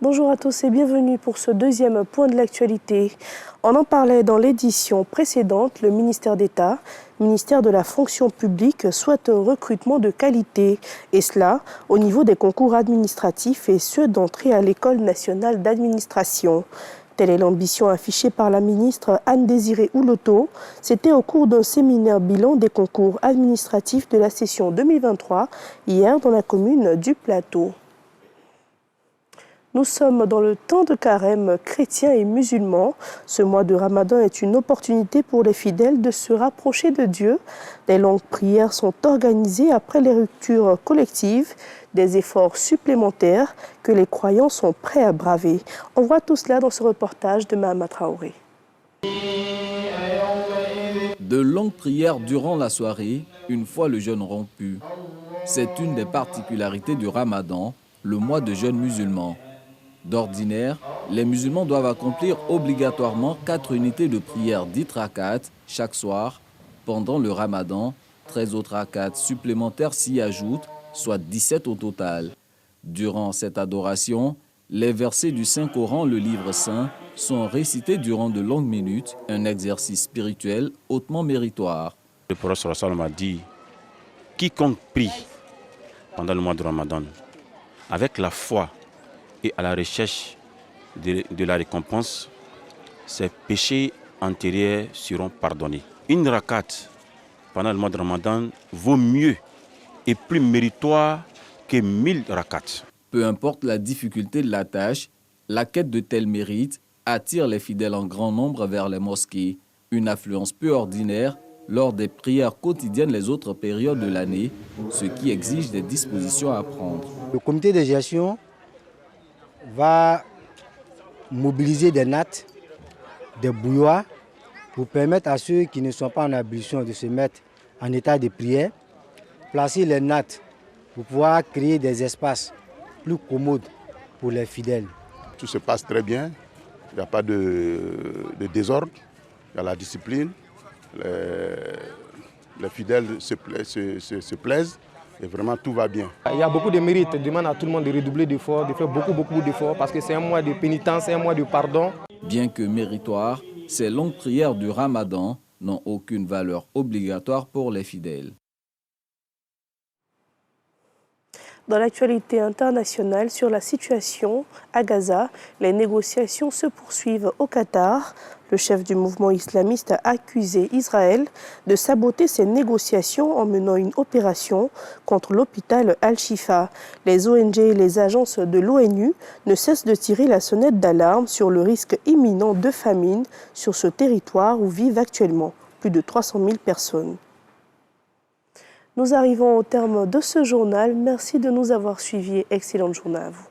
Bonjour à tous et bienvenue pour ce deuxième point de l'actualité. On en parlait dans l'édition précédente, le ministère d'État, ministère de la fonction publique, souhaite un recrutement de qualité, et cela au niveau des concours administratifs et ceux d'entrée à l'École nationale d'administration. Telle est l'ambition affichée par la ministre Anne-Désirée Ouloto. C'était au cours d'un séminaire bilan des concours administratifs de la session 2023, hier dans la commune du Plateau. Nous sommes dans le temps de carême chrétiens et musulmans. Ce mois de Ramadan est une opportunité pour les fidèles de se rapprocher de Dieu. Des longues prières sont organisées après les ruptures collectives, des efforts supplémentaires que les croyants sont prêts à braver. On voit tout cela dans ce reportage de Mahama Traoré. De longues prières durant la soirée, une fois le jeûne rompu. C'est une des particularités du Ramadan, le mois de jeûne musulman. D'ordinaire, les musulmans doivent accomplir obligatoirement 4 unités de prière dites rakat chaque soir. Pendant le Ramadan, 13 autres rakats supplémentaires s'y ajoutent, soit 17 au total. Durant cette adoration, les versets du Saint-Coran, le livre saint, sont récités durant de longues minutes, un exercice spirituel hautement méritoire. Le prophète sallallahu alayhi wa sallam a dit, quiconque prie pendant le mois de Ramadan, avec la foi et à la recherche de la récompense, ses péchés antérieurs seront pardonnés. Une rakat pendant le mois de Ramadan vaut mieux et plus méritoire que 1000 rakats. Peu importe la difficulté de la tâche, la quête de tels mérites attire les fidèles en grand nombre vers les mosquées, une affluence peu ordinaire lors des prières quotidiennes les autres périodes de l'année, ce qui exige des dispositions à prendre. Le comité de gestion va mobiliser des nattes, des bouilloires pour permettre à ceux qui ne sont pas en ablution de se mettre en état de prière, placer les nattes pour pouvoir créer des espaces plus commodes pour les fidèles. Tout se passe très bien, il n'y a pas de désordre, il y a la discipline, les fidèles se plaisent. Et vraiment, tout va bien. Il y a beaucoup de mérites. Je demande à tout le monde de redoubler d'efforts, de faire beaucoup d'efforts, parce que c'est un mois de pénitence, c'est un mois de pardon. Bien que méritoires, ces longues prières du Ramadan n'ont aucune valeur obligatoire pour les fidèles. Dans l'actualité internationale sur la situation à Gaza, les négociations se poursuivent au Qatar. Le chef du mouvement islamiste a accusé Israël de saboter ces négociations en menant une opération contre l'hôpital Al-Shifa. Les ONG et les agences de l'ONU ne cessent de tirer la sonnette d'alarme sur le risque imminent de famine sur ce territoire où vivent actuellement plus de 300 000 personnes. Nous arrivons au terme de ce journal. Merci de nous avoir suivis. Excellente journée à vous.